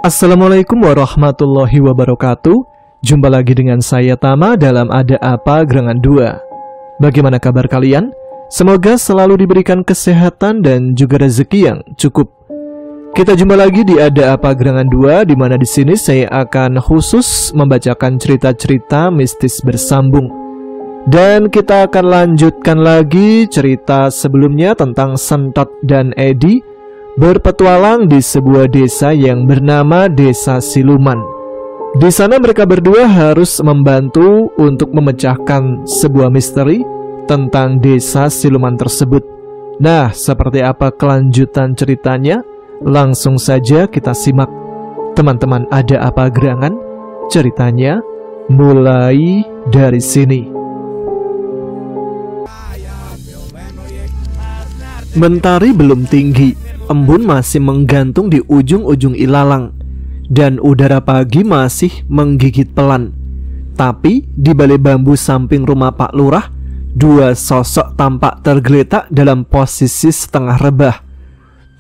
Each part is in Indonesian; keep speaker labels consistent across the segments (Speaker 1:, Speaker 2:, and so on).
Speaker 1: Assalamualaikum warahmatullahi wabarakatuh. Jumpa lagi dengan saya Tama dalam Ada Apa Gerangan 2. Bagaimana kabar kalian? Semoga selalu diberikan kesehatan dan juga rezeki yang cukup. Kita jumpa lagi di Ada Apa Gerangan 2, di mana di sini saya akan khusus membacakan cerita-cerita mistis bersambung. Dan kita akan lanjutkan lagi cerita sebelumnya tentang Sentot dan Edi berpetualang di sebuah desa yang bernama Desa Siluman. Di sana mereka berdua harus membantu untuk memecahkan sebuah misteri tentang desa siluman tersebut. Nah, seperti apa kelanjutan ceritanya? Langsung saja kita simak. Teman-teman, ada apa gerangan? Ceritanya mulai dari sini. Mentari belum tinggi, embun masih menggantung di ujung-ujung ilalang, dan udara pagi masih menggigit pelan. Tapi di balai bambu samping rumah Pak Lurah, dua sosok tampak tergeletak dalam posisi setengah rebah.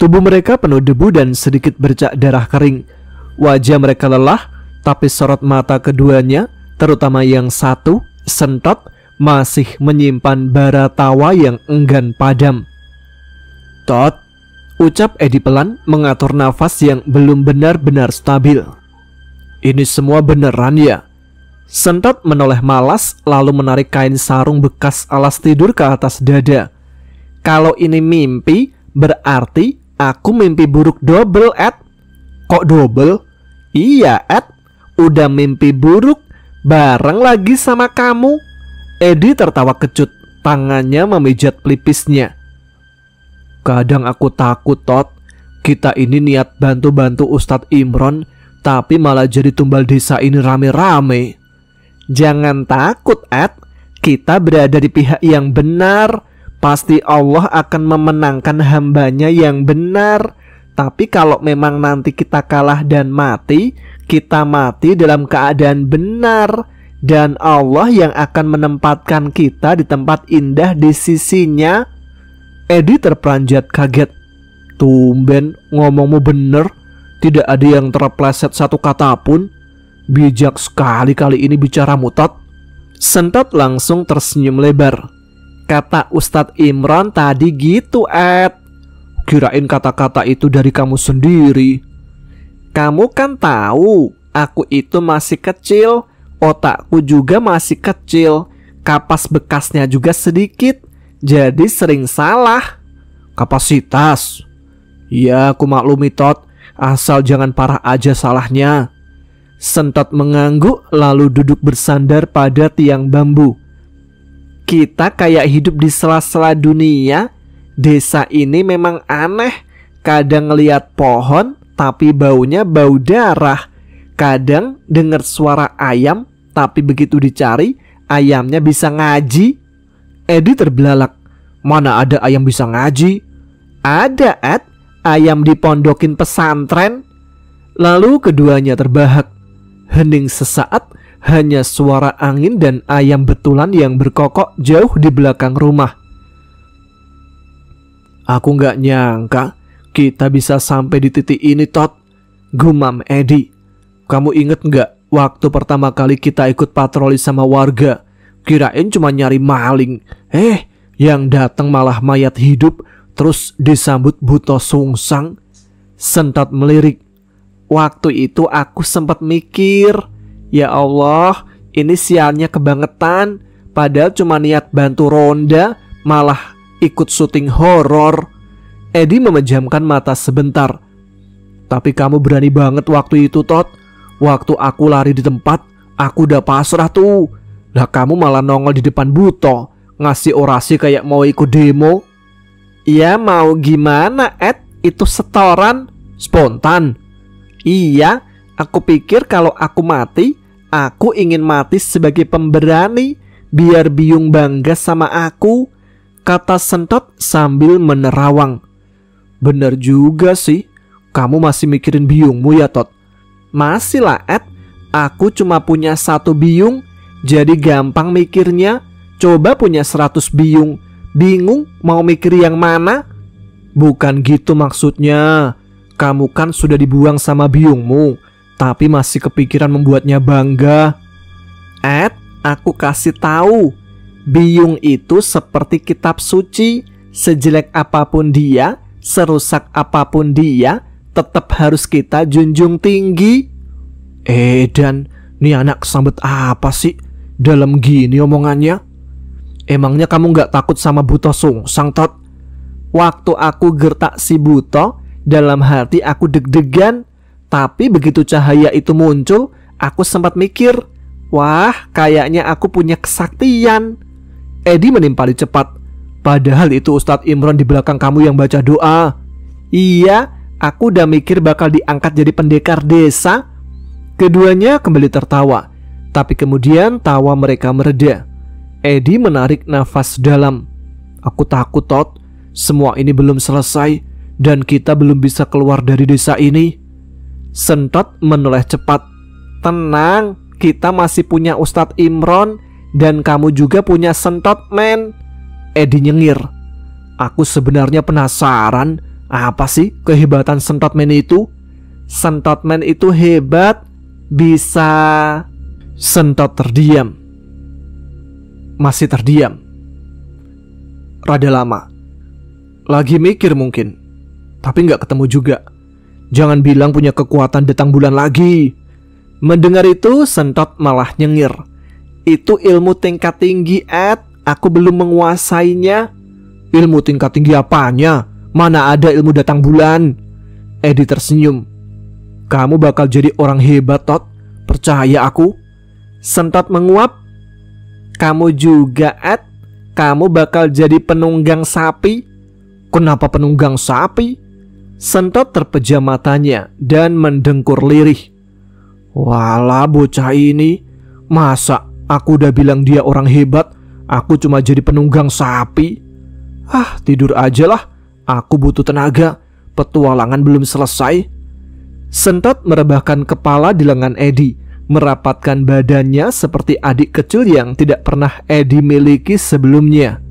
Speaker 1: Tubuh mereka penuh debu dan sedikit bercak darah kering. Wajah mereka lelah, tapi sorot mata keduanya, terutama yang satu, Sentot, masih menyimpan bara tawa yang enggan padam. "Tot," ucap Edi pelan, mengatur nafas yang belum benar-benar stabil. "Ini semua beneran ya?" Sentot menoleh malas, lalu menarik kain sarung bekas alas tidur ke atas dada. "Kalau ini mimpi, berarti aku mimpi buruk double, Ed." "Kok double?" "Iya, Ed, udah mimpi buruk bareng lagi sama kamu." Edi tertawa kecut, tangannya memijat pelipisnya. "Kadang aku takut, Tot. Kita ini niat bantu-bantu Ustadz Imron, tapi malah jadi tumbal desa ini rame-rame." "Jangan takut, Ed. Kita berada di pihak yang benar. Pasti Allah akan memenangkan hambanya yang benar. Tapi kalau memang nanti kita kalah dan mati, kita mati dalam keadaan benar. Dan Allah yang akan menempatkan kita di tempat indah di sisinya." Edi terperanjat kaget. "Tumben ngomongmu bener, tidak ada yang terpleset satu kata pun. Bijak sekali kali ini bicaramu, Tot." Sentot langsung tersenyum lebar. "Kata Ustadz Imron tadi gitu, Ed." "Kirain kata-kata itu dari kamu sendiri." "Kamu kan tahu, aku itu masih kecil, otakku juga masih kecil, kapas bekasnya juga sedikit. Jadi sering salah." "Kapasitas?" "Ya, aku maklumi, Tot. Asal jangan parah aja salahnya." Sentot mengangguk lalu duduk bersandar pada tiang bambu. "Kita kayak hidup di sela-sela dunia. Desa ini memang aneh. Kadang ngeliat pohon tapi baunya bau darah. Kadang dengar suara ayam tapi begitu dicari ayamnya bisa ngaji." Edi terbelalak. "Mana ada ayam bisa ngaji?" "Ada, Ed. Ayam dipondokin pesantren." Lalu keduanya terbahak. Hening sesaat, hanya suara angin dan ayam betulan yang berkokok jauh di belakang rumah. "Aku gak nyangka kita bisa sampai di titik ini, Tot," gumam Edi. "Kamu inget gak waktu pertama kali kita ikut patroli sama warga? Kirain cuma nyari maling. Yang datang malah mayat hidup, terus disambut buta sungsang." Sentot melirik. "Waktu itu aku sempat mikir, ya Allah, ini sialnya kebangetan. Padahal cuma niat bantu ronda, malah ikut syuting horor." Edi memejamkan mata sebentar. "Tapi kamu berani banget waktu itu, Tot. Waktu aku lari di tempat, aku udah pasrah tuh. Lah kamu malah nongol di depan buto, ngasih orasi kayak mau ikut demo." "Ya mau gimana, Ed? Itu setoran, spontan." "Iya, aku pikir kalau aku mati, aku ingin mati sebagai pemberani, biar Biyung bangga sama aku," kata Sentot sambil menerawang. "Bener juga sih, kamu masih mikirin Biyungmu ya, Tot?" "Masih lah, Ed. Aku cuma punya satu biyung, jadi gampang mikirnya. Coba punya 100 biyung, bingung mau mikir yang mana." "Bukan gitu maksudnya. Kamu kan sudah dibuang sama biungmu, tapi masih kepikiran membuatnya bangga. Ed, aku kasih tahu, biung itu seperti kitab suci. Sejelek apapun dia, serusak apapun dia, tetap harus kita junjung tinggi. Dan nih anak kesambet apa sih dalam gini omongannya? Emangnya kamu gak takut sama Buto Sungsang, Tot? Waktu aku gertak si Buto, dalam hati aku deg-degan. Tapi begitu cahaya itu muncul, aku sempat mikir, wah, kayaknya aku punya kesaktian. Edi menimpali cepat. Padahal itu Ustadz Imron di belakang kamu yang baca doa. Iya, aku udah mikir bakal diangkat jadi pendekar desa. Keduanya kembali tertawa. Tapi kemudian tawa mereka mereda. Edi menarik nafas dalam. Aku takut, Tot. Semua ini belum selesai dan kita belum bisa keluar dari desa ini. Sentot menoleh cepat. Tenang, kita masih punya Ustadz Imron. Dan kamu juga punya Sentot, men. Edi nyengir. Aku sebenarnya penasaran, apa sih kehebatan Sentot Man itu? Sentot Man itu hebat, bisa... Sentot terdiam. Masih terdiam. Rada lama. Lagi mikir mungkin, tapi gak ketemu juga. Jangan bilang punya kekuatan datang bulan lagi. Mendengar itu, Sentot malah nyengir. Itu ilmu tingkat tinggi, Ed. Aku belum menguasainya. Ilmu tingkat tinggi apanya? Mana ada ilmu datang bulan? Edi tersenyum. Kamu bakal jadi orang hebat, Tot. Percaya aku. Sentot menguap. Kamu juga, Ed. Kamu bakal jadi penunggang sapi. Kenapa penunggang sapi? Sentot terpejam matanya dan mendengkur lirih. Walah, bocah ini. Masa aku udah bilang dia orang hebat, aku cuma jadi penunggang sapi. Tidur aja lah. Aku butuh tenaga. Petualangan belum selesai. Sentot merebahkan kepala di lengan Edi, merapatkan badannya seperti adik kecil yang tidak pernah Edi miliki sebelumnya.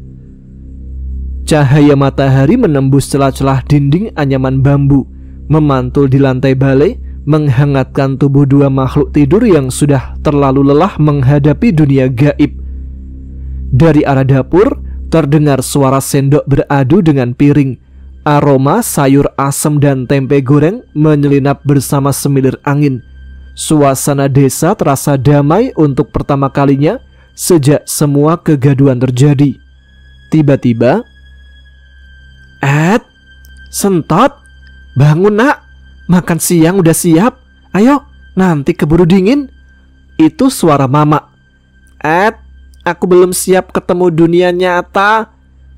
Speaker 1: Cahaya matahari menembus celah-celah dinding anyaman bambu, memantul di lantai balai, menghangatkan tubuh dua makhluk tidur yang sudah terlalu lelah menghadapi dunia gaib. Dari arah dapur terdengar suara sendok beradu dengan piring. Aroma sayur asem dan tempe goreng menyelinap bersama semilir angin. Suasana desa terasa damai untuk pertama kalinya sejak semua kegaduhan terjadi. Tiba-tiba, Sentot, bangun nak. Makan siang udah siap. Ayo, nanti keburu dingin. Itu suara Mama. Aku belum siap ketemu dunia nyata.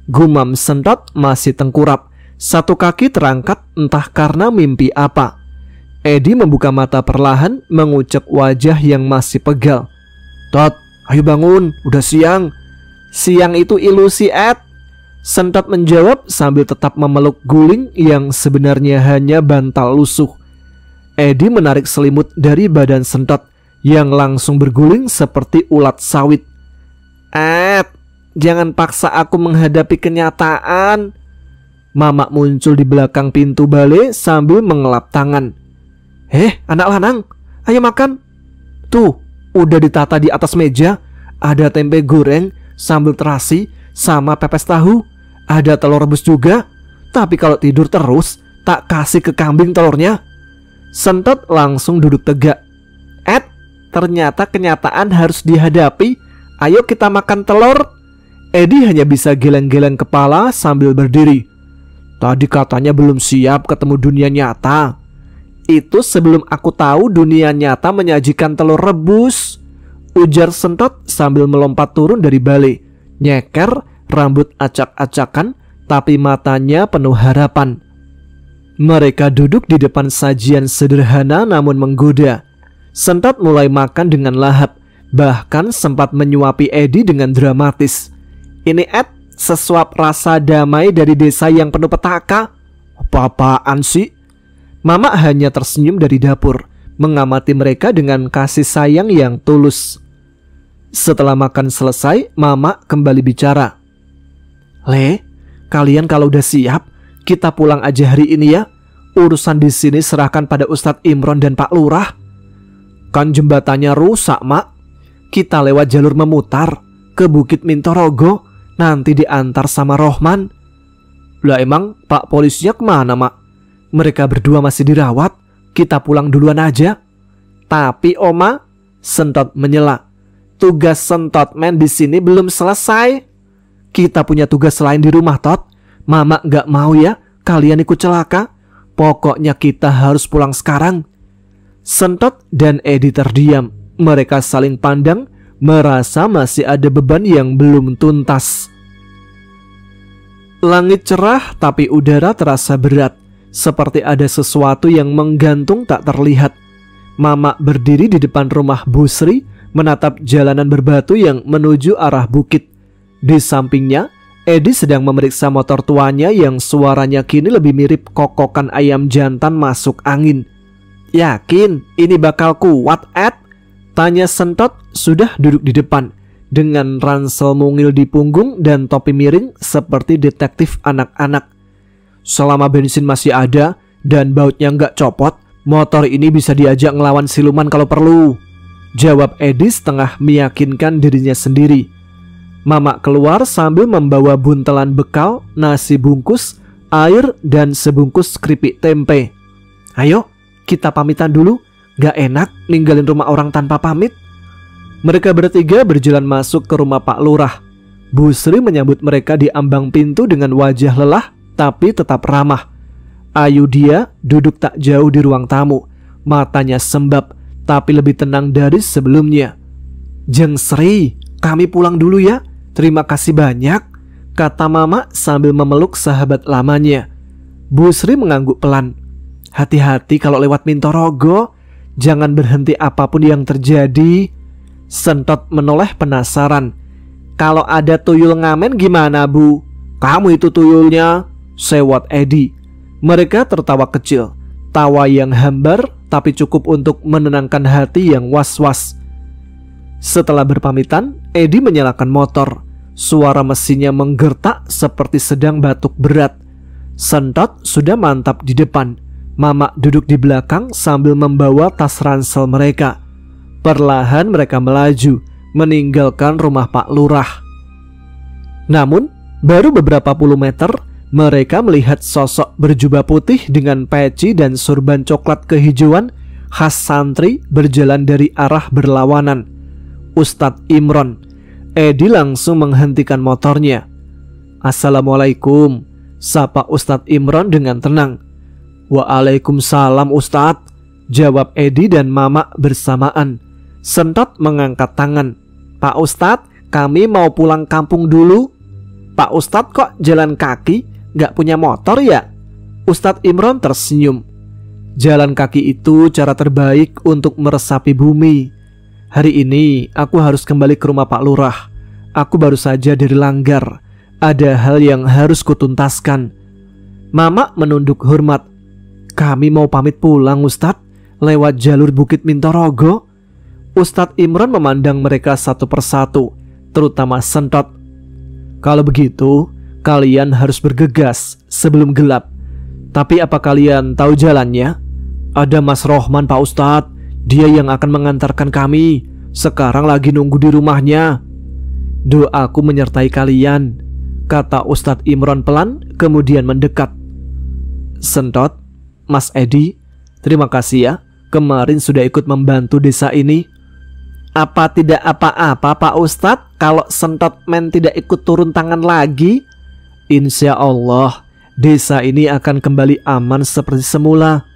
Speaker 1: Gumam Sentot masih tengkurap. Satu kaki terangkat entah karena mimpi apa. Edi membuka mata perlahan, mengucek wajah yang masih pegal. Tot, ayo bangun, udah siang. Siang itu ilusi, Ed. Sentot menjawab sambil tetap memeluk guling yang sebenarnya hanya bantal lusuh. Edi menarik selimut dari badan Sentot yang langsung berguling seperti ulat sawit. Jangan paksa aku menghadapi kenyataan. Mama muncul di belakang pintu balai sambil mengelap tangan. Anak lanang, ayo makan. Tuh, udah ditata di atas meja. Ada tempe goreng, sambal terasi, sama pepes tahu. Ada telur rebus juga. Tapi kalau tidur terus, tak kasih ke kambing telurnya. Sentot langsung duduk tegak. Ternyata kenyataan harus dihadapi. Ayo kita makan telur. Edi hanya bisa geleng-geleng kepala sambil berdiri. Tadi katanya belum siap ketemu dunia nyata. Itu sebelum aku tahu dunia nyata menyajikan telur rebus, ujar Sentot sambil melompat turun dari balai. Nyeker, rambut acak-acakan, tapi matanya penuh harapan. Mereka duduk di depan sajian sederhana namun menggoda. Sentot mulai makan dengan lahap, bahkan sempat menyuapi Edi dengan dramatis. Ini Ed, sesuap rasa damai dari desa yang penuh petaka. Apa-apaan sih? Mama hanya tersenyum dari dapur, mengamati mereka dengan kasih sayang yang tulus. Setelah makan selesai, Mama kembali bicara. Le, kalian kalau udah siap, kita pulang aja hari ini ya. Urusan di sini serahkan pada Ustadz Imron dan Pak Lurah. Kan jembatannya rusak, Mak. Kita lewat jalur memutar ke Bukit Mintorogo, nanti diantar sama Rohman. Lah emang Pak polisinya kemana, Mak? Mereka berdua masih dirawat. Kita pulang duluan aja. Tapi Oma, Sentot menyela. Tugas Sentot men di sini belum selesai. Kita punya tugas lain di rumah, Tot. Mama gak mau ya kalian ikut celaka. Pokoknya kita harus pulang sekarang. Sentot dan Edi terdiam. Mereka saling pandang, merasa masih ada beban yang belum tuntas. Langit cerah tapi udara terasa berat, seperti ada sesuatu yang menggantung tak terlihat. Mama berdiri di depan rumah Bu Sri, menatap jalanan berbatu yang menuju arah bukit. Di sampingnya, Edi sedang memeriksa motor tuanya yang suaranya kini lebih mirip kokokan ayam jantan masuk angin. Yakin ini bakal kuat, Ed? Tanya Sentot sudah duduk di depan dengan ransel mungil di punggung dan topi miring seperti detektif anak-anak. Selama bensin masih ada dan bautnya nggak copot, motor ini bisa diajak ngelawan siluman kalau perlu. Jawab Edi setengah meyakinkan dirinya sendiri. Mama keluar sambil membawa buntelan bekal, nasi bungkus, air, dan sebungkus keripik tempe. Ayo, kita pamitan dulu. Gak enak ninggalin rumah orang tanpa pamit. Mereka bertiga berjalan masuk ke rumah Pak Lurah. Bu Sri menyambut mereka di ambang pintu dengan wajah lelah tapi tetap ramah. Ayu dia duduk tak jauh di ruang tamu. Matanya sembab tapi lebih tenang dari sebelumnya. Jeng Sri, kami pulang dulu ya. Terima kasih banyak, kata Mama sambil memeluk sahabat lamanya. Bu Sri mengangguk pelan. Hati-hati kalau lewat Mintorogo. Jangan berhenti apapun yang terjadi. Sentot menoleh penasaran. Kalau ada tuyul ngamen gimana, Bu? Kamu itu tuyulnya, sewot Edi. Mereka tertawa kecil. Tawa yang hambar tapi cukup untuk menenangkan hati yang was-was. Setelah berpamitan, Edi menyalakan motor. Suara mesinnya menggertak seperti sedang batuk berat. Sentot sudah mantap di depan. Mama duduk di belakang sambil membawa tas ransel mereka. Perlahan mereka melaju, meninggalkan rumah Pak Lurah. Namun, baru beberapa puluh meter, mereka melihat sosok berjubah putih dengan peci dan sorban coklat kehijauan khas santri berjalan dari arah berlawanan. Ustadz Imron. Edi langsung menghentikan motornya. Assalamualaikum, sapa Ustadz Imron dengan tenang. Waalaikumsalam Ustadz, jawab Edi dan Mama bersamaan. Sentot mengangkat tangan. Pak Ustadz, kami mau pulang kampung dulu. Pak Ustadz kok jalan kaki, gak punya motor ya? Ustadz Imron tersenyum. Jalan kaki itu cara terbaik untuk meresapi bumi. Hari ini aku harus kembali ke rumah Pak Lurah. Aku baru saja dari Langgar. Ada hal yang harus kutuntaskan. Mama menunduk hormat. Kami mau pamit pulang Ustadz, lewat jalur Bukit Mintorogo. Ustadz Imron memandang mereka satu persatu, terutama Sentot. Kalau begitu, kalian harus bergegas sebelum gelap. Tapi apa kalian tahu jalannya? Ada Mas Rohman Pak Ustadz. Dia yang akan mengantarkan kami. Sekarang lagi nunggu di rumahnya. Doaku menyertai kalian, kata Ustadz Imron pelan, kemudian mendekat. Sentot, Mas Edi, terima kasih ya. Kemarin sudah ikut membantu desa ini. Apa tidak apa-apa Pak Ustadz kalau Sentot men tidak ikut turun tangan lagi? Insya Allah, desa ini akan kembali aman seperti semula.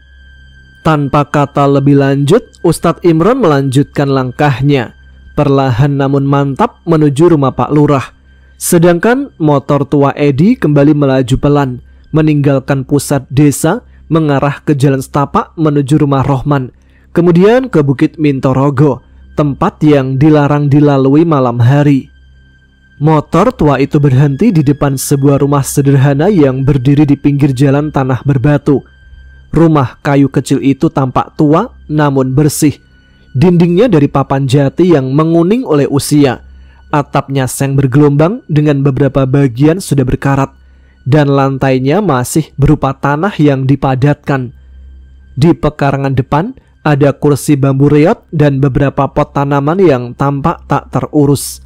Speaker 1: Tanpa kata lebih lanjut, Ustadz Imron melanjutkan langkahnya, perlahan namun mantap menuju rumah Pak Lurah. Sedangkan motor tua Edi kembali melaju pelan, meninggalkan pusat desa, mengarah ke jalan setapak menuju rumah Rohman, kemudian ke Bukit Mintorogo, tempat yang dilarang dilalui malam hari. Motor tua itu berhenti di depan sebuah rumah sederhana yang berdiri di pinggir jalan tanah berbatu. Rumah kayu kecil itu tampak tua namun bersih. Dindingnya dari papan jati yang menguning oleh usia. Atapnya seng bergelombang dengan beberapa bagian sudah berkarat. dan lantainya masih berupa tanah yang dipadatkan. Di pekarangan depan ada kursi bambu reot dan beberapa pot tanaman yang tampak tak terurus.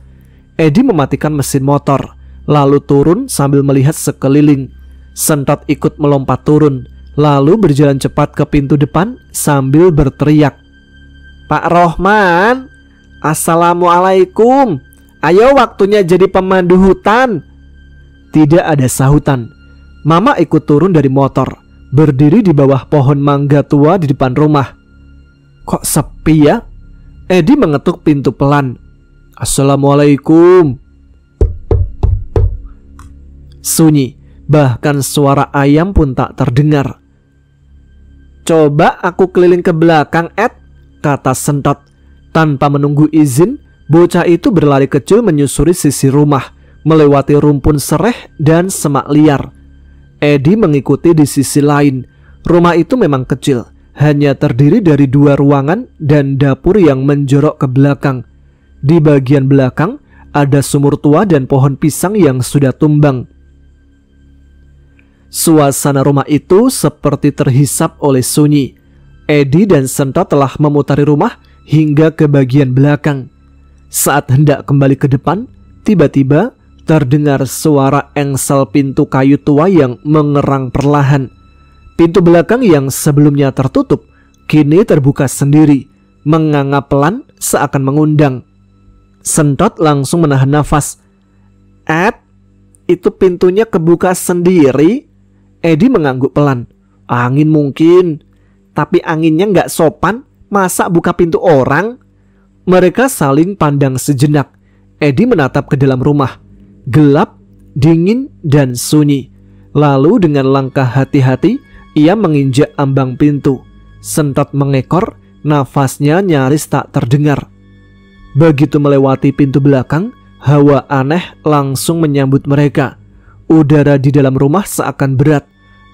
Speaker 1: Edi mematikan mesin motor, lalu turun sambil melihat sekeliling. Sentot ikut melompat turun, lalu berjalan cepat ke pintu depan sambil berteriak, "Pak Rohman, Assalamualaikum. Ayo waktunya jadi pemandu hutan." Tidak ada sahutan. Mama ikut turun dari motor, berdiri di bawah pohon mangga tua di depan rumah. "Kok sepi ya?" Edi mengetuk pintu pelan. "Assalamualaikum." Sunyi, bahkan suara ayam pun tak terdengar. "Coba aku keliling ke belakang, Ed," kata Sentot. Tanpa menunggu izin, bocah itu berlari kecil menyusuri sisi rumah, melewati rumpun sereh dan semak liar. Edi mengikuti di sisi lain. Rumah itu memang kecil, hanya terdiri dari 2 ruangan dan dapur yang menjorok ke belakang. Di bagian belakang ada sumur tua dan pohon pisang yang sudah tumbang. Suasana rumah itu seperti terhisap oleh sunyi. Edi dan Sentot telah memutari rumah hingga ke bagian belakang. Saat hendak kembali ke depan, tiba-tiba terdengar suara engsel pintu kayu tua yang mengerang perlahan. Pintu belakang yang sebelumnya tertutup kini terbuka sendiri, menganga pelan seakan mengundang. Sentot langsung menahan nafas. "Ed, itu pintunya kebuka sendiri." Edi mengangguk pelan. "Angin mungkin, tapi anginnya nggak sopan, masa buka pintu orang?" Mereka saling pandang sejenak. Edi menatap ke dalam rumah. Gelap, dingin, dan sunyi. Lalu dengan langkah hati-hati, ia menginjak ambang pintu. Sentot mengekor, nafasnya nyaris tak terdengar. Begitu melewati pintu belakang, hawa aneh langsung menyambut mereka. Udara di dalam rumah seakan berat.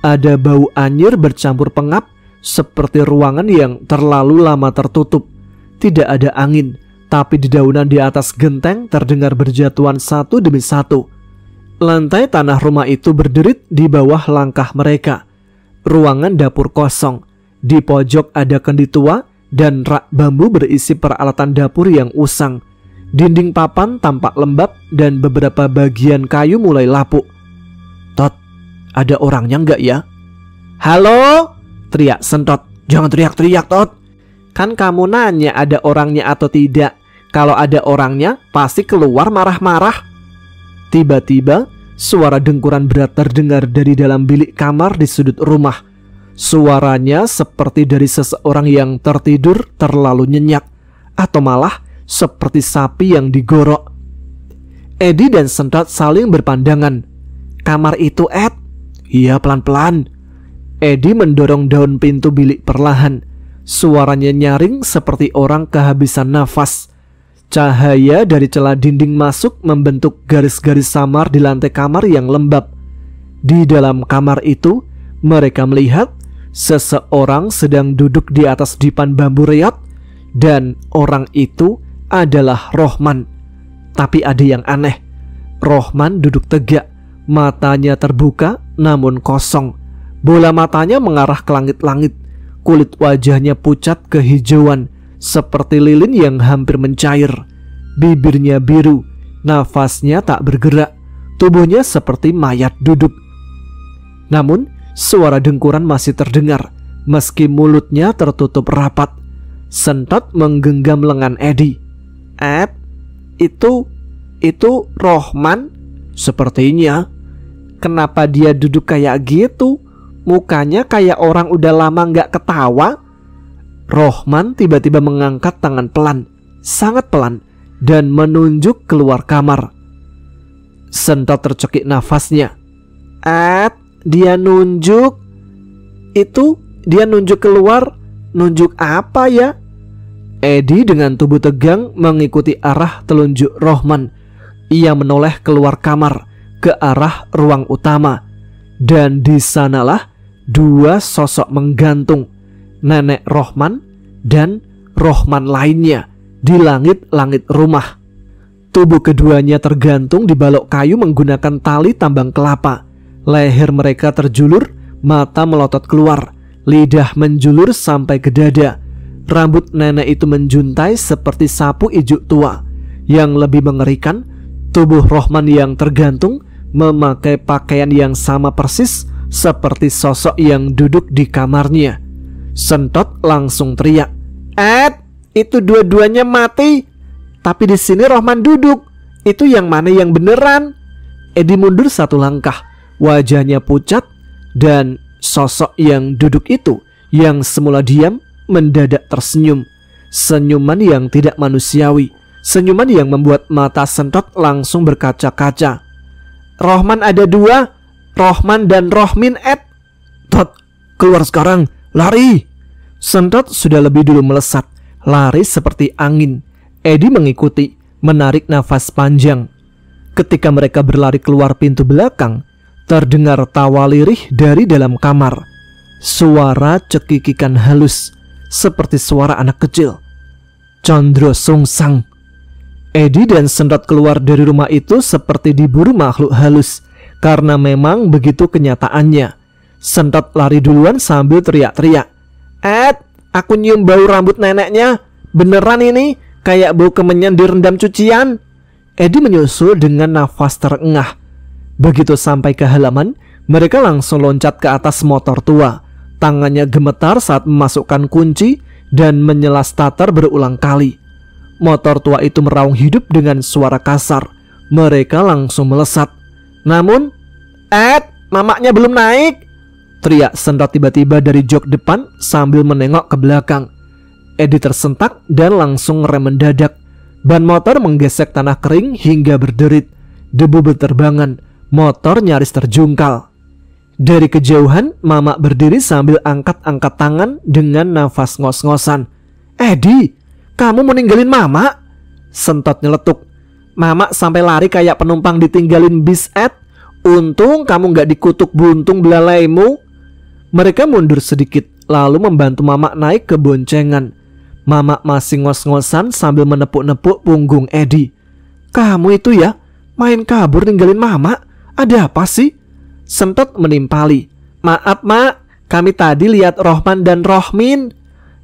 Speaker 1: Ada bau anyir bercampur pengap, seperti ruangan yang terlalu lama tertutup. Tidak ada angin, tapi dedaunan di atas genteng terdengar berjatuhan satu demi satu. Lantai tanah rumah itu berderit di bawah langkah mereka. Ruangan dapur kosong. Di pojok ada kendi tua dan rak bambu berisi peralatan dapur yang usang. Dinding papan tampak lembab dan beberapa bagian kayu mulai lapuk. "Tot, ada orangnya nggak ya?" "Halo?" teriak Sentot. "Jangan teriak-teriak, Tot. Kan kamu nanya ada orangnya atau tidak. Kalau ada orangnya, pasti keluar marah-marah." Tiba-tiba, suara dengkuran berat terdengar dari dalam bilik kamar di sudut rumah. Suaranya seperti dari seseorang yang tertidur terlalu nyenyak, atau malah seperti sapi yang digorok. Edi dan Sentot saling berpandangan. "Kamar itu, Ed?" "Iya, pelan-pelan." Edi mendorong daun pintu bilik perlahan. Suaranya nyaring seperti orang kehabisan nafas. Cahaya dari celah dinding masuk membentuk garis-garis samar di lantai kamar yang lembab. Di dalam kamar itu, mereka melihat seseorang sedang duduk di atas dipan bambu reot, dan orang itu adalah Rohman. Tapi ada yang aneh. Rohman duduk tegak, matanya terbuka namun kosong. Bola matanya mengarah ke langit-langit. Kulit wajahnya pucat kehijauan, seperti lilin yang hampir mencair. Bibirnya biru, nafasnya tak bergerak, tubuhnya seperti mayat duduk. Namun, suara dengkuran masih terdengar, meski mulutnya tertutup rapat. Sentot menggenggam lengan Edi. "Ed, itu Rohman?" "Sepertinya." "Kenapa dia duduk kayak gitu? Mukanya kayak orang udah lama gak ketawa." Rohman tiba-tiba mengangkat tangan pelan, sangat pelan, dan menunjuk keluar kamar. Sentot tercekik nafasnya. "Ed, dia nunjuk. Itu dia nunjuk keluar. Nunjuk apa ya?" Edi dengan tubuh tegang mengikuti arah telunjuk Rohman. Ia menoleh keluar kamar ke arah ruang utama. Dan di sanalah 2 sosok menggantung, nenek Rohman dan Rohman lainnya, di langit-langit rumah. Tubuh keduanya tergantung di balok kayu menggunakan tali tambang kelapa. Leher mereka terjulur, mata melotot keluar, lidah menjulur sampai ke dada. Rambut nenek itu menjuntai seperti sapu ijuk tua. Yang lebih mengerikan, tubuh Rohman yang tergantung memakai pakaian yang sama persis seperti sosok yang duduk di kamarnya. Sentot langsung teriak, itu dua-duanya mati. Tapi di sini Rohman duduk. Itu yang mana yang beneran? Edi mundur satu langkah. Wajahnya pucat, dan sosok yang duduk itu yang semula diam mendadak tersenyum. Senyuman yang tidak manusiawi, senyuman yang membuat mata Sentot langsung berkaca-kaca. Rohman ada dua, Rohman dan Rohmin. Tot, keluar sekarang, lari. Sentot sudah lebih dulu melesat, lari seperti angin. Edi mengikuti, menarik nafas panjang. Ketika mereka berlari keluar pintu belakang, terdengar tawa lirih dari dalam kamar. Suara cekikikan halus, seperti suara anak kecil. Condro sungsang. Edi dan Sentot keluar dari rumah itu seperti diburu makhluk halus, karena memang begitu kenyataannya. Sentot lari duluan sambil teriak-teriak, aku nyium bau rambut neneknya. Beneran ini, kayak bau kemenyan direndam cucian. Edi menyusul dengan nafas terengah. Begitu sampai ke halaman, mereka langsung loncat ke atas motor tua. Tangannya gemetar saat memasukkan kunci dan menyela starter berulang kali. Motor tua itu meraung hidup dengan suara kasar. Mereka langsung melesat. Namun, mamaknya belum naik, teriak Sentot tiba-tiba dari jok depan sambil menengok ke belakang. Edi tersentak dan langsung rem mendadak. Ban motor menggesek tanah kering hingga berderit. Debu berterbangan, motor nyaris terjungkal. Dari kejauhan, Mamak berdiri sambil angkat-angkat tangan dengan nafas ngos-ngosan. Edi, kamu mau ninggalin Mamak? Sentot nyeletuk. Mamak sampai lari kayak penumpang ditinggalin bis, Untung kamu gak dikutuk buntung belalaimu. Mereka mundur sedikit, lalu membantu Mamak naik ke boncengan. Mamak masih ngos-ngosan sambil menepuk-nepuk punggung Edi. Kamu itu ya, main kabur ninggalin Mamak? Ada apa sih? Sentot menimpali. Maaf Mak, kami tadi lihat Rohman dan Rohmin.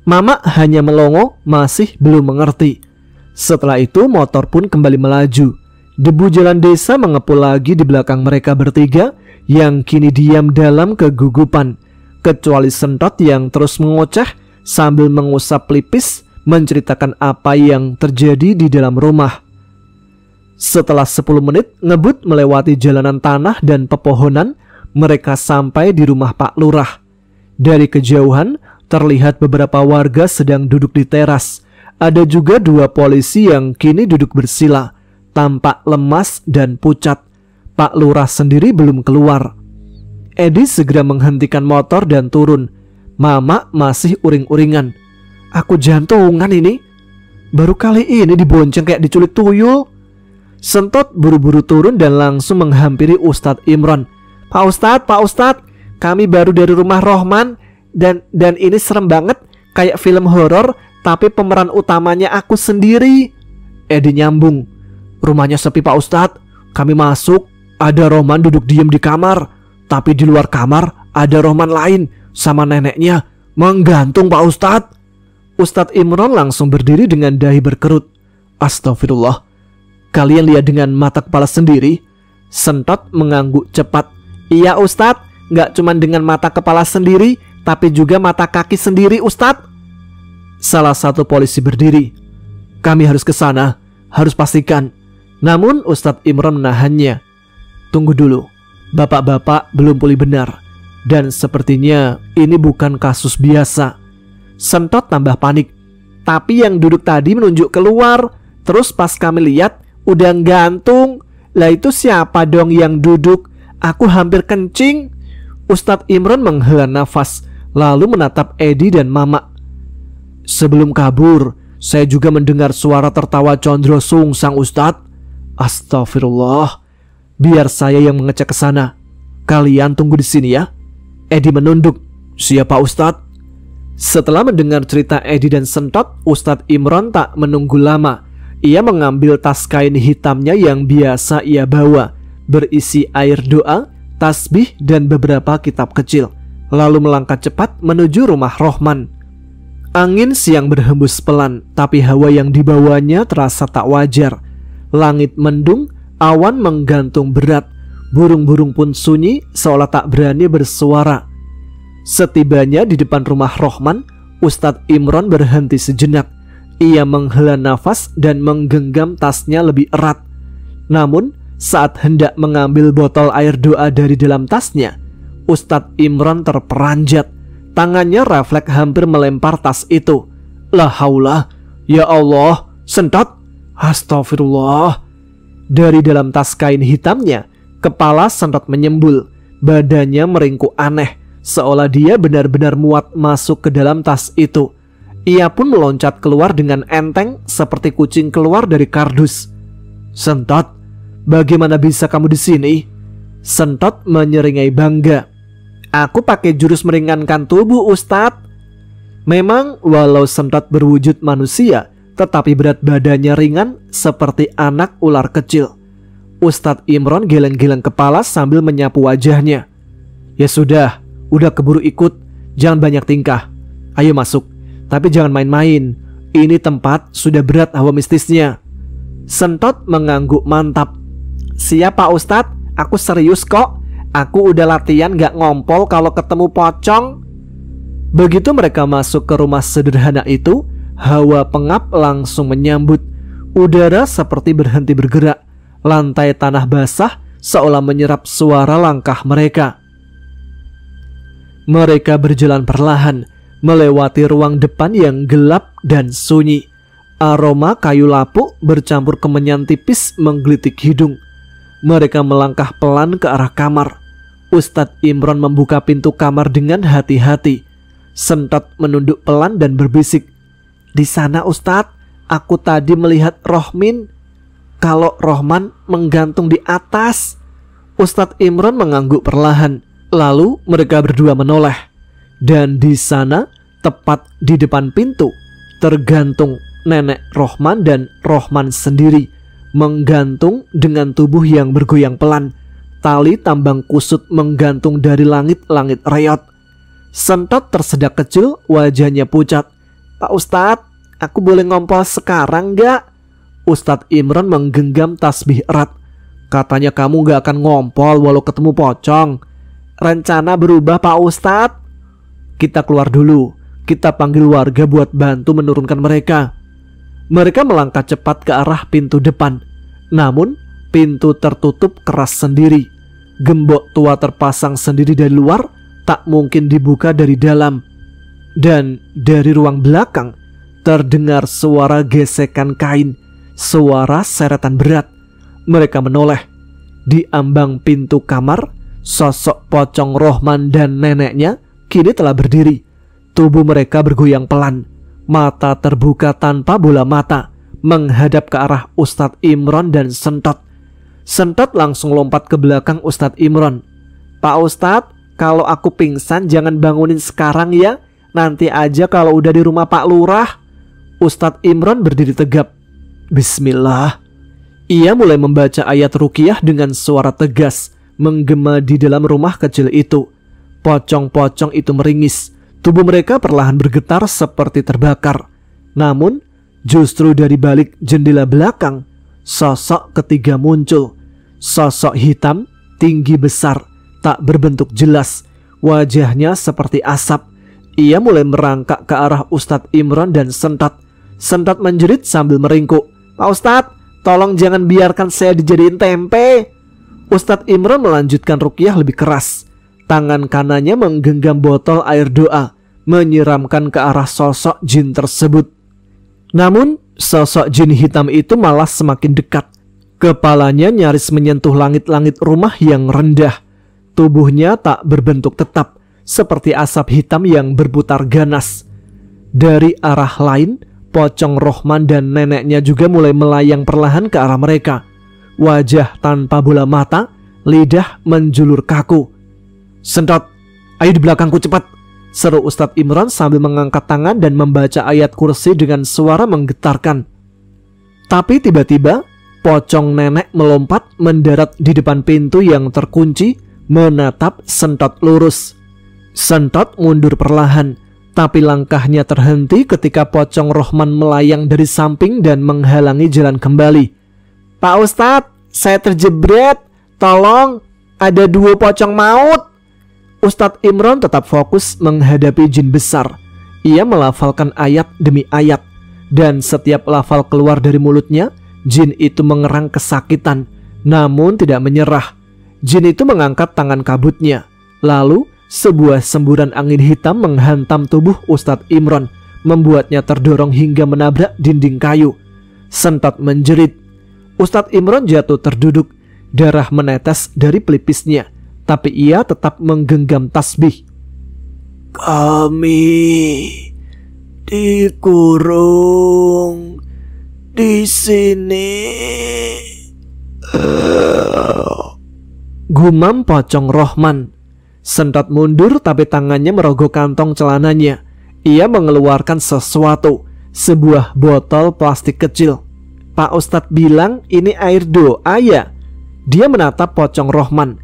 Speaker 1: Mamak hanya melongo, masih belum mengerti. Setelah itu motor pun kembali melaju. Debu jalan desa mengepul lagi di belakang mereka bertiga yang kini diam dalam kegugupan. Kecuali Sentot yang terus mengoceh sambil mengusap pelipis menceritakan apa yang terjadi di dalam rumah. Setelah 10 menit ngebut melewati jalanan tanah dan pepohonan, mereka sampai di rumah Pak Lurah. Dari kejauhan terlihat beberapa warga sedang duduk di teras. Ada juga 2 polisi yang kini duduk bersila, tampak lemas dan pucat. Pak Lurah sendiri belum keluar. Edi segera menghentikan motor dan turun. Mamak masih uring-uringan. Aku jantungan ini. Baru kali ini dibonceng kayak diculik tuyul. Sentot buru-buru turun dan langsung menghampiri Ustadz Imron. Pak Ustadz, kami baru dari rumah Rohman dan ini serem banget, kayak film horor, tapi pemeran utamanya aku sendiri. Edi nyambung. Rumahnya sepi Pak Ustadz. Kami masuk, ada Rohman duduk diam di kamar, tapi di luar kamar ada Rohman lain sama neneknya menggantung Pak Ustadz. Ustadz Imron langsung berdiri dengan dahi berkerut. Astagfirullah, kalian lihat dengan mata kepala sendiri? Sentot mengangguk cepat. Iya Ustadz, gak cuma dengan mata kepala sendiri, tapi juga mata kaki sendiri Ustadz. Salah satu polisi berdiri. Kami harus ke sana, harus pastikan. Namun Ustadz Imron menahannya. Tunggu dulu, bapak-bapak belum pulih benar, dan sepertinya ini bukan kasus biasa. Sentot tambah panik. Tapi yang duduk tadi menunjuk keluar. Terus pas kami lihat udah gantung. Lah itu siapa dong yang duduk? Aku hampir kencing. Ustadz Imron menghela nafas, lalu menatap Edi dan Mamak. Sebelum kabur, saya juga mendengar suara tertawa Condro sungsang Ustadz. Astagfirullah. Biar saya yang mengecek ke sana. Kalian tunggu di sini ya. Edi menunduk. Siapa Ustadz? Setelah mendengar cerita Edi dan Sentot, Ustadz Imron tak menunggu lama. Ia mengambil tas kain hitamnya yang biasa ia bawa, berisi air doa, tasbih, dan beberapa kitab kecil, lalu melangkah cepat menuju rumah Rohman. Angin siang berhembus pelan, tapi hawa yang dibawanya terasa tak wajar. Langit mendung, awan menggantung berat, burung-burung pun sunyi seolah tak berani bersuara. Setibanya di depan rumah Rohman, Ustadz Imron berhenti sejenak. Ia menghela nafas dan menggenggam tasnya lebih erat. Namun, saat hendak mengambil botol air doa dari dalam tasnya, Ustadz Imron terperanjat. Tangannya refleks hampir melempar tas itu. La haula, ya Allah, sentot, astagfirullah. Dari dalam tas kain hitamnya, kepala sentot menyembul, badannya meringkuk aneh, seolah dia benar-benar muat masuk ke dalam tas itu. Ia pun meloncat keluar dengan enteng seperti kucing keluar dari kardus. Sentot, bagaimana bisa kamu di sini? Sentot menyeringai bangga. Aku pakai jurus meringankan tubuh, Ustadz. Memang walau Sentot berwujud manusia, tetapi berat badannya ringan seperti anak ular kecil. Ustadz Imron geleng-geleng kepala sambil menyapu wajahnya. Ya sudah, udah keburu ikut, jangan banyak tingkah. Ayo masuk, tapi jangan main-main. Ini tempat sudah berat hawa mistisnya. Sentot mengangguk mantap. Siap Pak Ustadz, aku serius kok. Aku udah latihan gak ngompol kalau ketemu pocong. Begitu mereka masuk ke rumah sederhana itu, hawa pengap langsung menyambut. Udara seperti berhenti bergerak. Lantai tanah basah seolah menyerap suara langkah mereka. Mereka berjalan perlahan, melewati ruang depan yang gelap dan sunyi. Aroma kayu lapuk bercampur kemenyan tipis menggelitik hidung. Mereka melangkah pelan ke arah kamar. Ustadz Imron membuka pintu kamar dengan hati-hati. Sentot menunduk pelan dan berbisik. Di sana Ustadz, aku tadi melihat Rohmin. Kalau Rohman menggantung di atas. Ustadz Imron mengangguk perlahan. Lalu mereka berdua menoleh. Dan di sana, tepat di depan pintu, tergantung nenek Rohman dan Rohman sendiri, menggantung dengan tubuh yang bergoyang pelan. Tali tambang kusut menggantung dari langit-langit reot. Sentot tersedak kecil, wajahnya pucat. Pak Ustadz, aku boleh ngompol sekarang gak? Ustadz Imron menggenggam tasbih erat. Katanya kamu gak akan ngompol walau ketemu pocong. Rencana berubah Pak Ustadz. Kita keluar dulu. Kita panggil warga buat bantu menurunkan mereka. Mereka melangkah cepat ke arah pintu depan. Namun pintu tertutup keras sendiri. Gembok tua terpasang sendiri dari luar, tak mungkin dibuka dari dalam. Dan dari ruang belakang terdengar suara gesekan kain, suara seretan berat. Mereka menoleh. Di ambang pintu kamar, sosok pocong Rohman dan neneknya kini telah berdiri. Tubuh mereka bergoyang pelan, mata terbuka tanpa bola mata, menghadap ke arah Ustadz Imron dan Sentot. Sentot langsung lompat ke belakang Ustadz Imron. Pak Ustadz, kalau aku pingsan jangan bangunin sekarang ya. Nanti aja kalau udah di rumah Pak Lurah. Ustadz Imron berdiri tegap. Bismillah. Ia mulai membaca ayat ruqyah dengan suara tegas, menggema di dalam rumah kecil itu. Pocong-pocong itu meringis. Tubuh mereka perlahan bergetar seperti terbakar. Namun justru dari balik jendela belakang, sosok ketiga muncul. Sosok hitam, tinggi besar, tak berbentuk jelas. Wajahnya seperti asap. Ia mulai merangkak ke arah Ustadz Imron dan Sentot. Sentot menjerit sambil meringkuk. Pak Ustadz, tolong jangan biarkan saya dijadiin tempe. Ustadz Imron melanjutkan ruqyah lebih keras. Tangan kanannya menggenggam botol air doa, menyiramkan ke arah sosok jin tersebut. Namun sosok jin hitam itu malah semakin dekat. Kepalanya nyaris menyentuh langit-langit rumah yang rendah. Tubuhnya tak berbentuk tetap, seperti asap hitam yang berputar ganas. Dari arah lain, pocong Rohman dan neneknya juga mulai melayang perlahan ke arah mereka. Wajah tanpa bola mata, lidah menjulur kaku. Sentot, ayo di belakangku cepat, seru Ustadz Imron sambil mengangkat tangan dan membaca ayat kursi dengan suara menggetarkan. Tapi tiba-tiba pocong nenek melompat mendarat di depan pintu yang terkunci, menatap Sentot lurus. Sentot mundur perlahan, tapi langkahnya terhenti ketika pocong Rohman melayang dari samping dan menghalangi jalan kembali. "Pak Ustadz, saya terjebret. Tolong, ada 2 pocong maut." Ustadz Imron tetap fokus menghadapi jin besar. Ia melafalkan ayat demi ayat, dan setiap lafal keluar dari mulutnya, jin itu mengerang kesakitan, namun tidak menyerah. Jin itu mengangkat tangan kabutnya. Lalu sebuah semburan angin hitam menghantam tubuh Ustadz Imron, membuatnya terdorong hingga menabrak dinding kayu. Sentot menjerit. Ustadz Imron jatuh terduduk. Darah menetes dari pelipisnya, tapi ia tetap menggenggam tasbih. "Kami dikurung di sini," gumam pocong Rohman. Sentot mundur tapi tangannya merogoh kantong celananya. Ia mengeluarkan sesuatu, sebuah botol plastik kecil. "Pak Ustadz bilang ini air doa ya?" Dia menatap pocong Rohman.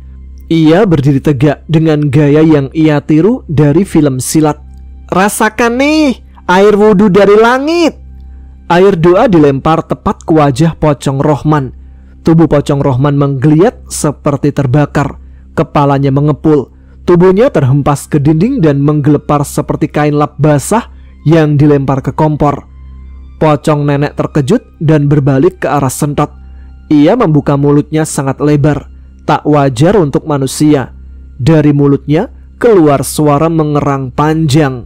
Speaker 1: Ia berdiri tegak dengan gaya yang ia tiru dari film silat. "Rasakan nih, air wudhu dari langit." Air doa dilempar tepat ke wajah pocong Rohman. Tubuh pocong Rohman menggeliat seperti terbakar. Kepalanya mengepul. Tubuhnya terhempas ke dinding dan menggelepar seperti kain lap basah yang dilempar ke kompor. Pocong nenek terkejut dan berbalik ke arah Sentot. Ia membuka mulutnya sangat lebar, tak wajar untuk manusia. Dari mulutnya keluar suara mengerang panjang.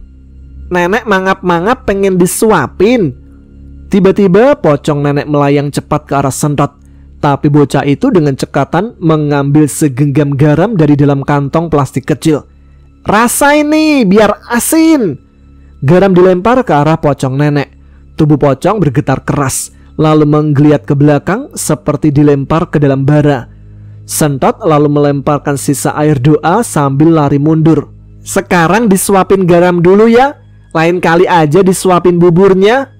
Speaker 1: "Nenek mangap-mangap pengen disuapin." Tiba-tiba pocong nenek melayang cepat ke arah Sentot. Tapi bocah itu dengan cekatan mengambil segenggam garam dari dalam kantong plastik kecil. "Rasain nih biar asin." Garam dilempar ke arah pocong nenek. Tubuh pocong bergetar keras, lalu menggeliat ke belakang seperti dilempar ke dalam bara. Sentot lalu melemparkan sisa air doa sambil lari mundur. "Sekarang disuapin garam dulu ya, lain kali aja disuapin buburnya."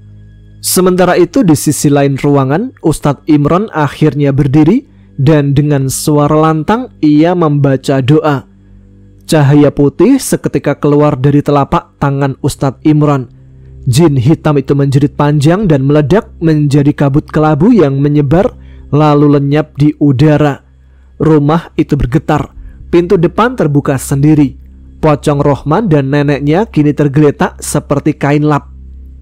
Speaker 1: Sementara itu di sisi lain ruangan, Ustadz Imron akhirnya berdiri dan dengan suara lantang ia membaca doa. Cahaya putih seketika keluar dari telapak tangan Ustadz Imron. Jin hitam itu menjerit panjang dan meledak menjadi kabut kelabu yang menyebar lalu lenyap di udara. Rumah itu bergetar. Pintu depan terbuka sendiri. Pocong Rohman dan neneknya kini tergeletak seperti kain lap.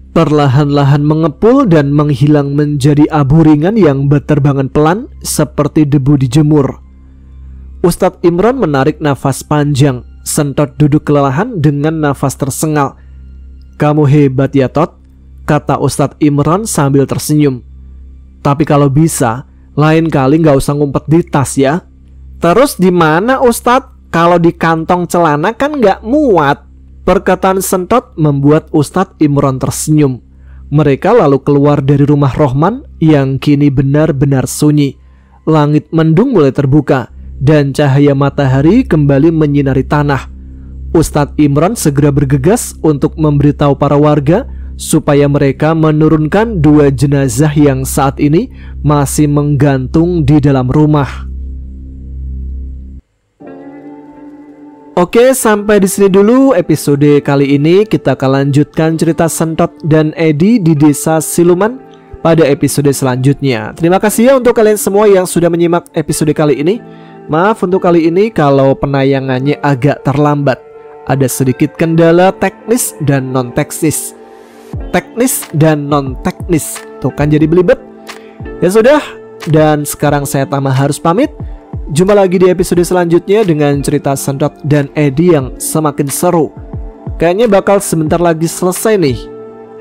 Speaker 1: Perlahan-lahan mengepul dan menghilang menjadi abu ringan yang berterbangan pelan seperti debu dijemur. Ustadz Imron menarik nafas panjang. Sentot duduk kelelahan dengan nafas tersengal. "Kamu hebat ya Tot," kata Ustadz Imron sambil tersenyum. "Tapi kalau bisa, lain kali gak usah ngumpet di tas ya." "Terus di mana Ustadz? Kalau di kantong celana kan gak muat." Perkataan Sentot membuat Ustadz Imron tersenyum. Mereka lalu keluar dari rumah Rohman yang kini benar-benar sunyi. Langit mendung mulai terbuka dan cahaya matahari kembali menyinari tanah. Ustadz Imron segera bergegas untuk memberitahu para warga supaya mereka menurunkan 2 jenazah yang saat ini masih menggantung di dalam rumah. Oke, sampai di sini dulu episode kali ini. Kita akan lanjutkan cerita Sentot dan Edi di Desa Siluman pada episode selanjutnya. Terima kasih ya untuk kalian semua yang sudah menyimak episode kali ini. Maaf untuk kali ini kalau penayangannya agak terlambat. Ada sedikit kendala teknis dan non-teknis. Teknis dan non-teknis. Tuh kan jadi belibet. Ya sudah, dan sekarang saya Tama harus pamit. Jumpa lagi di episode selanjutnya dengan cerita Sentot dan Edi yang semakin seru. Kayaknya bakal sebentar lagi selesai nih.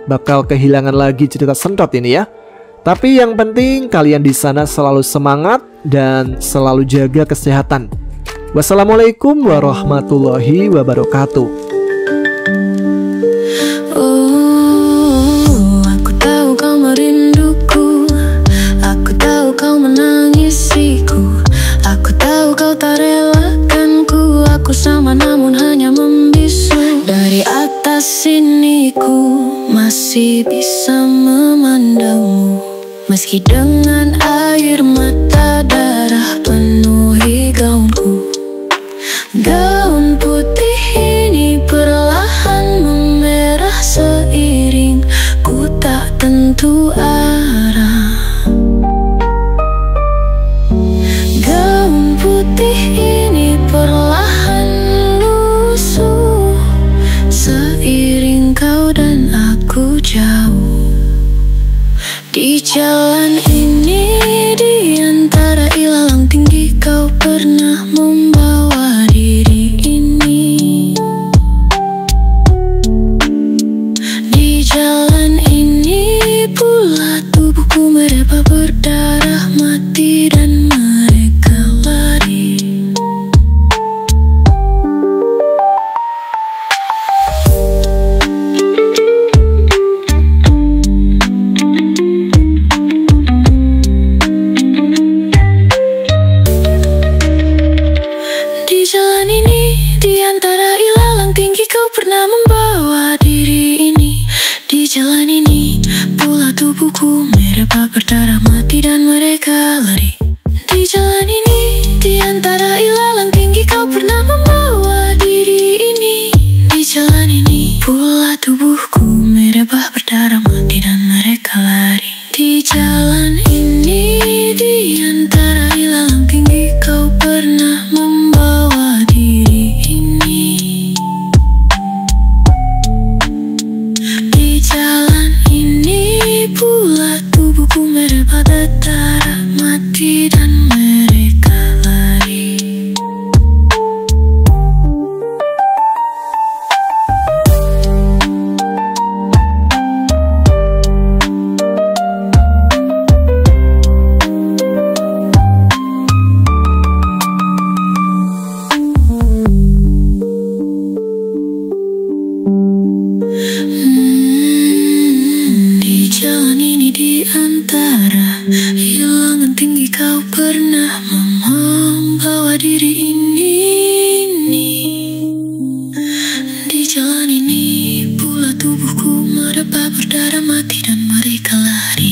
Speaker 1: Bakal kehilangan lagi cerita Sentot ini ya. Tapi yang penting kalian di sana selalu semangat dan selalu jaga kesehatan. Wassalamualaikum warahmatullahi wabarakatuh.
Speaker 2: Aku tahu kau merinduku, aku tahu kau menangisiku, aku tahu kau tak relakanku. Aku sama namun hanya membisu. Dari atas sini ku masih bisa memandangmu, meski dengan air mata darah penuhi gaunku. jalan ini, di antara ilalang tinggi, kau pernah membawa diri ini. Di jalan ini pula tubuhku mereba berdarah mati dan mereka lari. Di jalan ini, di antara ilalang tinggi, kau pernah membawa diri ini. Di jalan ini pula tubuhku mereba berdarah mati dan mereka lari. Di jalan ini, di antara ilalang tinggi, kau pernah membawa diri ini. Di jalan ini pula tubuhku mereba berdarah mati dan mereka lari. Di jalan ini, di antara ilalang tinggi, kau pernah membawa diri ini. Di jalan ini pula tubuhku mereba berdarah mati dan mereka lari. Di jalan ini, di antara ilalang tinggi, kau pernah membawa diri ini. Di jalan ini pula tubuhku mereba berdarah mati dan mereka lari.